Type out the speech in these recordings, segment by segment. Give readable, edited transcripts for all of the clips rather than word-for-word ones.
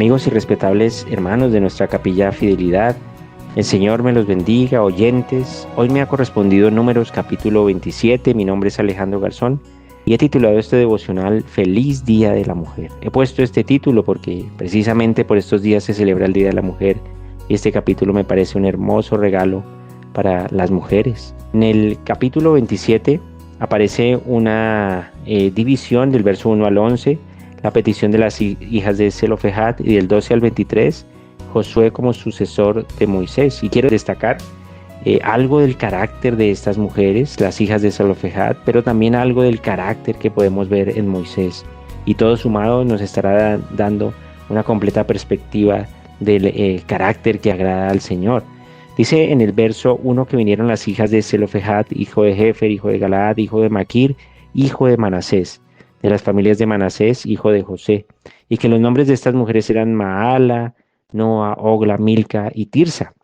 Amigos y respetables hermanos de nuestra capilla Fidelidad, el Señor me los bendiga, oyentes. Hoy me ha correspondido Números capítulo 27, mi nombre es Alejandro Garzón y he titulado este devocional Feliz Día de la Mujer. He puesto este título porque precisamente por estos días se celebra el Día de la Mujer y este capítulo me parece un hermoso regalo para las mujeres. En el capítulo 27 aparece una división del verso 1 al 11, la petición de las hijas de Zelofejad, y del 12 al 23, Josué como sucesor de Moisés. Y quiero destacar algo del carácter de estas mujeres, las hijas de Zelofejad, pero también algo del carácter que podemos ver en Moisés. Y todo sumado nos estará dando una completa perspectiva del carácter que agrada al Señor. Dice en el verso 1 que vinieron las hijas de Zelofejad, hijo de Jefer, hijo de Galaad, hijo de Maquir, hijo de Manasés, de las familias de Manasés, hijo de José, y que los nombres de estas mujeres eran Maala, Noa, Ogla, Milca y Tirsa.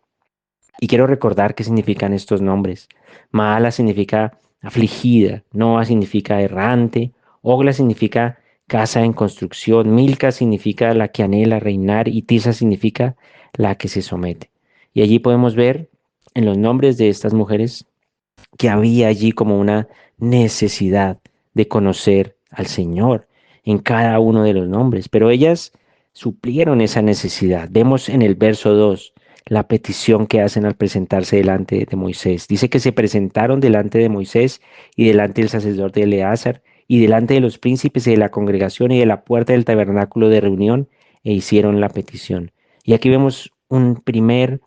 Y quiero recordar qué significan estos nombres. Maala significa afligida, Noa significa errante, Ogla significa casa en construcción, Milca significa la que anhela reinar y Tirsa significa la que se somete. Y allí podemos ver en los nombres de estas mujeres que había allí como una necesidad de conocer al Señor en cada uno de los nombres, pero ellas suplieron esa necesidad. Vemos en el verso 2 la petición que hacen al presentarse delante de Moisés. Dice que se presentaron delante de Moisés y delante del sacerdote Eleazar y delante de los príncipes y de la congregación y de la puerta del tabernáculo de reunión e hicieron la petición. Y aquí vemos una primer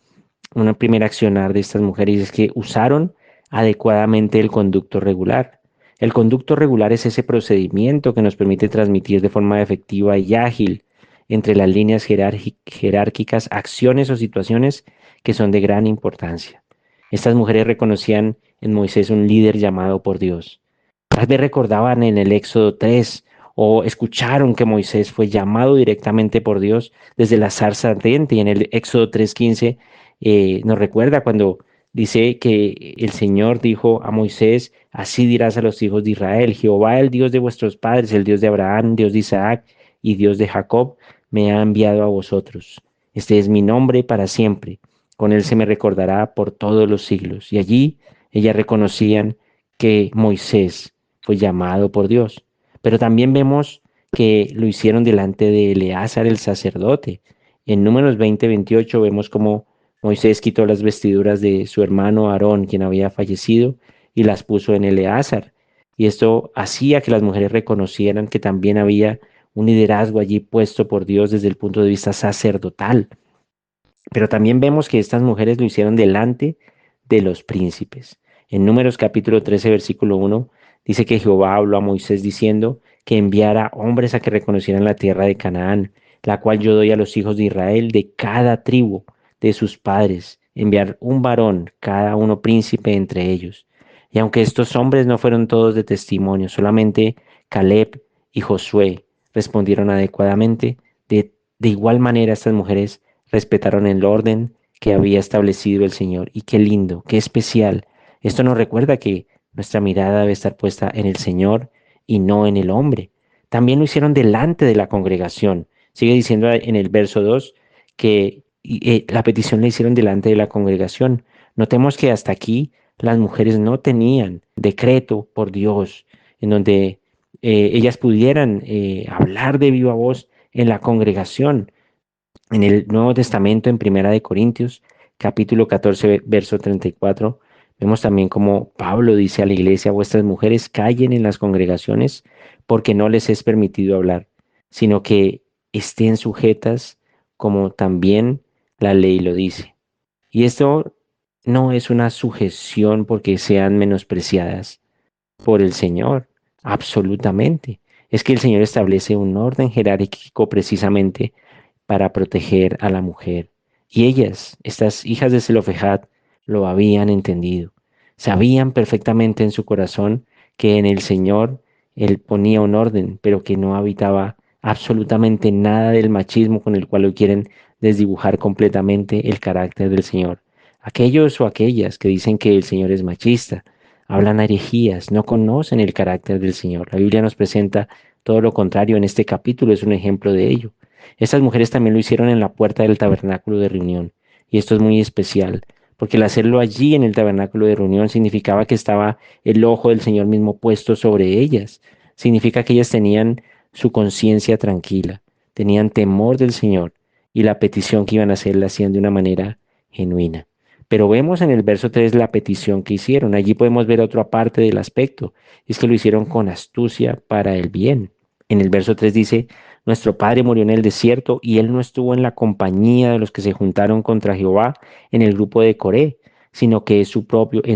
accionar de estas mujeres, es que usaron adecuadamente el conducto regular. El conducto regular es ese procedimiento que nos permite transmitir de forma efectiva y ágil entre las líneas jerárquicas acciones o situaciones que son de gran importancia. Estas mujeres reconocían en Moisés un líder llamado por Dios. Tal vez recordaban en el Éxodo 3 o escucharon que Moisés fue llamado directamente por Dios desde la zarza ardiente, y en el Éxodo 3:15 nos recuerda cuando dice que el Señor dijo a Moisés: así dirás a los hijos de Israel, Jehová, el Dios de vuestros padres, el Dios de Abraham, Dios de Isaac y Dios de Jacob, me ha enviado a vosotros. Este es mi nombre para siempre, con él se me recordará por todos los siglos. Y allí ellas reconocían que Moisés fue llamado por Dios, pero también vemos que lo hicieron delante de Eleazar el sacerdote. En Números 20-28 vemos cómo Moisés quitó las vestiduras de su hermano Aarón, quien había fallecido, y las puso en Eleazar. Y esto hacía que las mujeres reconocieran que también había un liderazgo allí puesto por Dios desde el punto de vista sacerdotal. Pero también vemos que estas mujeres lo hicieron delante de los príncipes. En Números capítulo 13, versículo 1, dice que Jehová habló a Moisés diciendo que enviara hombres a que reconocieran la tierra de Canaán, la cual yo doy a los hijos de Israel de cada tribu de sus padres, enviar un varón, cada uno príncipe entre ellos. Y aunque estos hombres no fueron todos de testimonio, solamente Caleb y Josué respondieron adecuadamente, de igual manera estas mujeres respetaron el orden que había establecido el Señor. Y qué lindo, qué especial. Esto nos recuerda que nuestra mirada debe estar puesta en el Señor y no en el hombre. También lo hicieron delante de la congregación. Sigue diciendo en el verso 2 que la petición la hicieron delante de la congregación. Notemos que hasta aquí las mujeres no tenían decreto por Dios en donde ellas pudieran hablar de viva voz en la congregación. En el Nuevo Testamento, en Primera de Corintios, capítulo 14, verso 34, vemos también como Pablo dice a la iglesia: vuestras mujeres callen en las congregaciones porque no les es permitido hablar, sino que estén sujetas como también la ley lo dice. Y esto no es una sujeción porque sean menospreciadas por el Señor, absolutamente. Es que el Señor establece un orden jerárquico precisamente para proteger a la mujer. Y ellas, estas hijas de Zelofejad, lo habían entendido. Sabían perfectamente en su corazón que en el Señor Él ponía un orden, pero que no habitaba absolutamente nada del machismo con el cual lo quieren desdibujar completamente el carácter del Señor. Aquellos o aquellas que dicen que el Señor es machista, hablan herejías, no conocen el carácter del Señor. La Biblia nos presenta todo lo contrario. En este capítulo es un ejemplo de ello. Estas mujeres también lo hicieron en la puerta del tabernáculo de reunión. Y esto es muy especial, porque el hacerlo allí en el tabernáculo de reunión significaba que estaba el ojo del Señor mismo puesto sobre ellas. Significa que ellas tenían su conciencia tranquila, tenían temor del Señor y la petición que iban a hacer la hacían de una manera genuina. Pero vemos en el verso 3 la petición que hicieron. Allí podemos ver otra parte del aspecto. Es que lo hicieron con astucia para el bien. En el verso 3 dice, nuestro padre murió en el desierto y él no estuvo en la compañía de los que se juntaron contra Jehová en el grupo de Coré, sino que en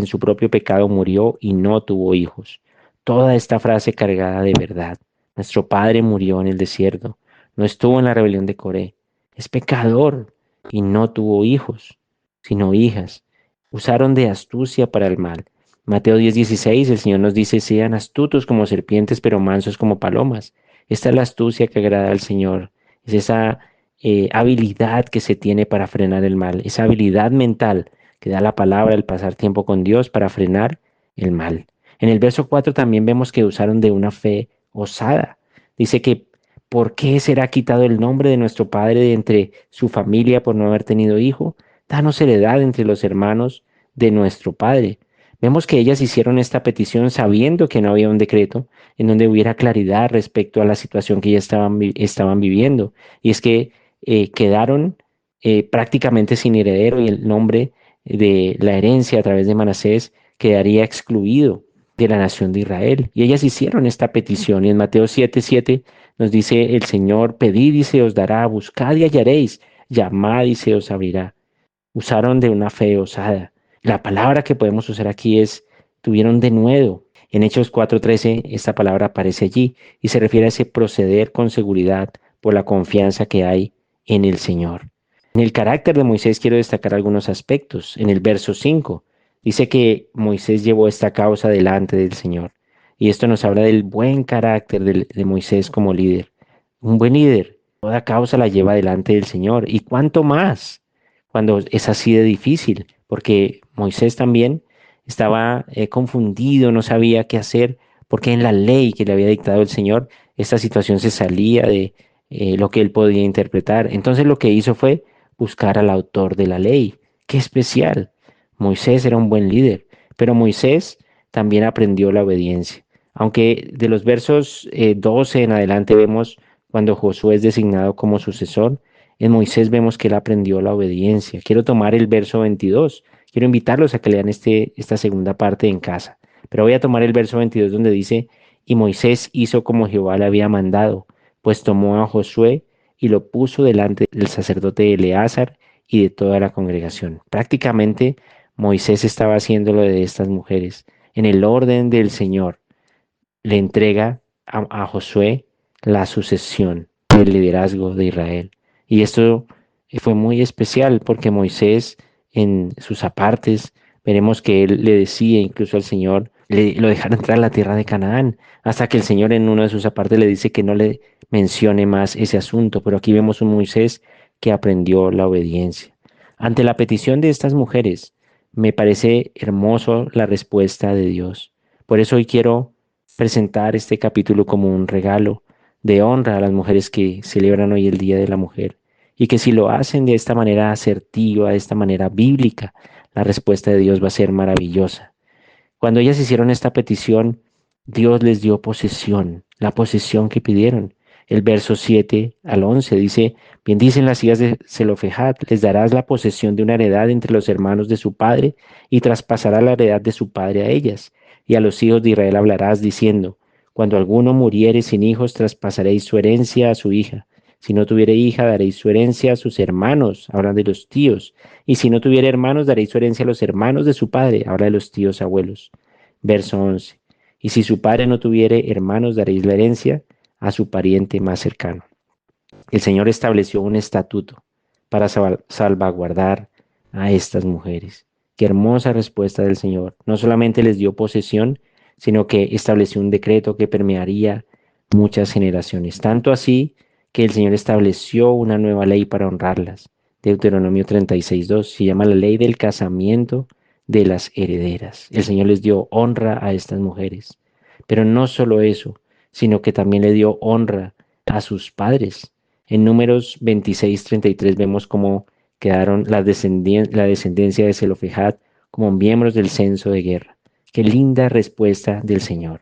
su propio pecado murió y no tuvo hijos. Toda esta frase cargada de verdad. Nuestro padre murió en el desierto, no estuvo en la rebelión de Coré. Es pecador y no tuvo hijos, sino hijas. Usaron de astucia para el mal. Mateo 10:16, el Señor nos dice, sean astutos como serpientes, pero mansos como palomas. Esta es la astucia que agrada al Señor. Es esa habilidad que se tiene para frenar el mal, esa habilidad mental que da la palabra, el pasar tiempo con Dios para frenar el mal. En el verso 4 también vemos que usaron de una fe osada. Dice que, ¿por qué será quitado el nombre de nuestro Padre de entre su familia por no haber tenido hijo? Danos heredad entre los hermanos de nuestro Padre. Vemos que ellas hicieron esta petición sabiendo que no había un decreto en donde hubiera claridad respecto a la situación que ya estaban viviendo. Y es que quedaron prácticamente sin heredero y el nombre de la herencia a través de Manasés quedaría excluido de la nación de Israel. Y ellas hicieron esta petición. Y en Mateo 7:7 nos dice el Señor, pedid y se os dará, buscad y hallaréis, llamad y se os abrirá. Usaron de una fe osada. La palabra que podemos usar aquí es, tuvieron denuedo. En Hechos 4:13 esta palabra aparece allí y se refiere a ese proceder con seguridad por la confianza que hay en el Señor. En el carácter de Moisés quiero destacar algunos aspectos. En el verso 5 dice que Moisés llevó esta causa delante del Señor. Y esto nos habla del buen carácter de Moisés como líder. Un buen líder, toda causa la lleva delante del Señor. ¿Y cuánto más cuando es así de difícil? Porque Moisés también estaba confundido, no sabía qué hacer, porque en la ley que le había dictado el Señor, esta situación se salía de lo que él podía interpretar. Entonces lo que hizo fue buscar al autor de la ley. Qué especial. Moisés era un buen líder, pero Moisés también aprendió la obediencia. Aunque de los versos 12 en adelante vemos cuando Josué es designado como sucesor, en Moisés vemos que él aprendió la obediencia. Quiero tomar el verso 22. Quiero invitarlos a que lean esta segunda parte en casa. Pero voy a tomar el verso 22 donde dice, y Moisés hizo como Jehová le había mandado, pues tomó a Josué y lo puso delante del sacerdote Eleazar y de toda la congregación. Prácticamente Moisés estaba haciendo lo de estas mujeres. En el orden del Señor le entrega a Josué la sucesión del liderazgo de Israel. Y esto fue muy especial porque Moisés en sus apartes, veremos que él le decía incluso al Señor, lo dejara entrar a la tierra de Canaán, hasta que el Señor en uno de sus apartes le dice que no le mencione más ese asunto. Pero aquí vemos un Moisés que aprendió la obediencia. Ante la petición de estas mujeres, me parece hermoso la respuesta de Dios. Por eso hoy quiero presentar este capítulo como un regalo de honra a las mujeres que celebran hoy el Día de la Mujer y que si lo hacen de esta manera asertiva, de esta manera bíblica, la respuesta de Dios va a ser maravillosa. Cuando ellas hicieron esta petición, Dios les dio posesión, la posesión que pidieron. El verso 7 al 11 dice, bien dicen las hijas de Zelofejad, les darás la posesión de una heredad entre los hermanos de su padre y traspasará la heredad de su padre a ellas. Y a los hijos de Israel hablarás diciendo, cuando alguno muriere sin hijos, traspasaréis su herencia a su hija. Si no tuviere hija, daréis su herencia a sus hermanos, hablan de los tíos. Y si no tuviere hermanos, daréis su herencia a los hermanos de su padre, habla de los tíos abuelos. Verso 11. Y si su padre no tuviere hermanos, daréis la herencia a su pariente más cercano. El Señor estableció un estatuto para salvaguardar a estas mujeres. Qué hermosa respuesta del Señor. No solamente les dio posesión, sino que estableció un decreto que permearía muchas generaciones. Tanto así que el Señor estableció una nueva ley para honrarlas. Deuteronomio 36:2 se llama la ley del casamiento de las herederas. El Señor les dio honra a estas mujeres. Pero no solo eso, sino que también le dio honra a sus padres. En Números 26:33 vemos cómo quedaron la descendencia de Zelofehad como miembros del censo de guerra. Qué linda respuesta del Señor.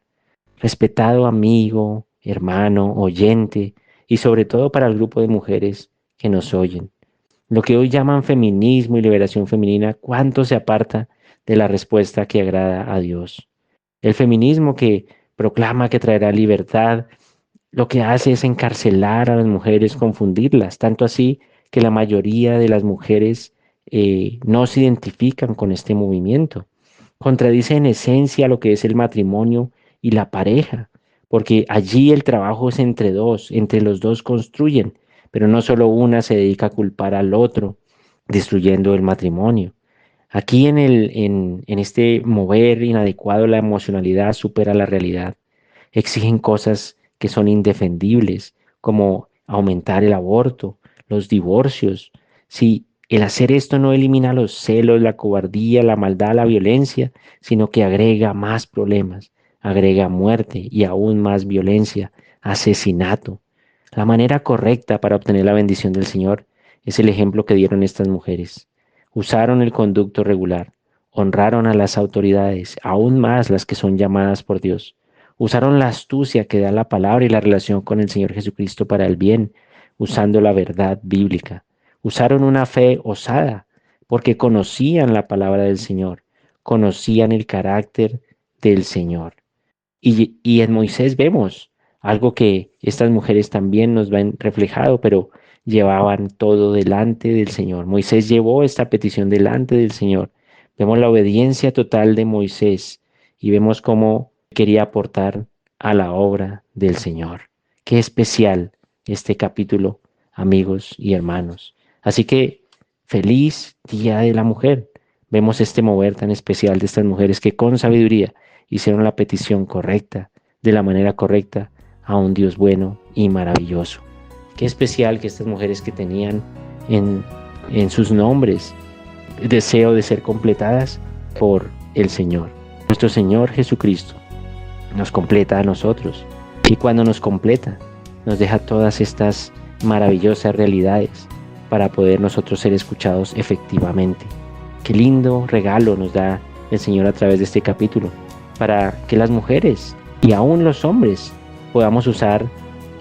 Respetado amigo, hermano, oyente y sobre todo para el grupo de mujeres que nos oyen. Lo que hoy llaman feminismo y liberación femenina, ¿cuánto se aparta de la respuesta que agrada a Dios? El feminismo que proclama que traerá libertad, lo que hace es encarcelar a las mujeres, confundirlas, tanto así que la mayoría de las mujeres no se identifican con este movimiento. Contradice en esencia lo que es el matrimonio y la pareja, porque allí el trabajo es entre dos, entre los dos construyen, pero no solo una se dedica a culpar al otro, destruyendo el matrimonio. Aquí en este mover inadecuado la emocionalidad supera la realidad. Exigen cosas que son indefendibles, como aumentar el aborto, los divorcios. Si el hacer esto no elimina los celos, la cobardía, la maldad, la violencia, sino que agrega más problemas, agrega muerte y aún más violencia, asesinato. La manera correcta para obtener la bendición del Señor es el ejemplo que dieron estas mujeres. Usaron el conducto regular, honraron a las autoridades, aún más las que son llamadas por Dios. Usaron la astucia que da la palabra y la relación con el Señor Jesucristo para el bien, usando la verdad bíblica. Usaron una fe osada, porque conocían la palabra del Señor, conocían el carácter del Señor. Y en Moisés vemos algo que estas mujeres también nos ven reflejado, pero llevaban todo delante del Señor. Moisés llevó esta petición delante del Señor. Vemos la obediencia total de Moisés y vemos cómo quería aportar a la obra del Señor. Qué especial este capítulo, amigos y hermanos. Así que feliz Día de la Mujer. Vemos este mover tan especial de estas mujeres que con sabiduría hicieron la petición correcta, de la manera correcta, a un Dios bueno y maravilloso. Qué especial que estas mujeres que tenían en sus nombres deseo de ser completadas por el Señor. Nuestro Señor Jesucristo nos completa a nosotros y cuando nos completa nos deja todas estas maravillosas realidades para poder nosotros ser escuchados efectivamente. Qué lindo regalo nos da el Señor a través de este capítulo para que las mujeres y aún los hombres podamos usar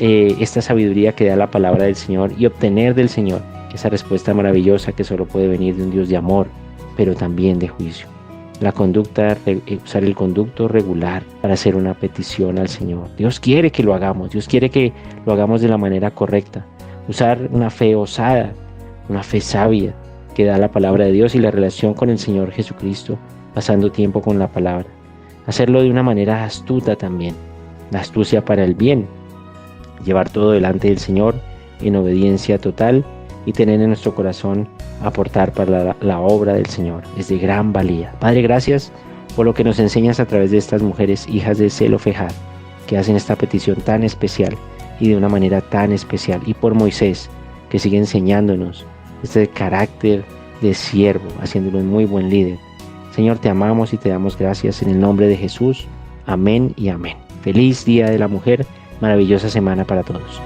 esta sabiduría que da la palabra del Señor y obtener del Señor esa respuesta maravillosa que solo puede venir de un Dios de amor, pero también de juicio. La conducta, usar el conducto regular para hacer una petición al Señor. Dios quiere que lo hagamos, Dios quiere que lo hagamos de la manera correcta. Usar una fe osada, una fe sabia que da la palabra de Dios y la relación con el Señor Jesucristo, pasando tiempo con la palabra. Hacerlo de una manera astuta también, la astucia para el bien, llevar todo delante del Señor en obediencia total y tener en nuestro corazón aportar para la obra del Señor. Es de gran valía. Padre, gracias por lo que nos enseñas a través de estas mujeres hijas de Zelofehad que hacen esta petición tan especial y de una manera tan especial, y por Moisés que sigue enseñándonos este carácter de siervo, haciéndolo un muy buen líder. Señor, te amamos y te damos gracias en el nombre de Jesús. Amén y amén. Feliz Día de la Mujer, maravillosa semana para todos.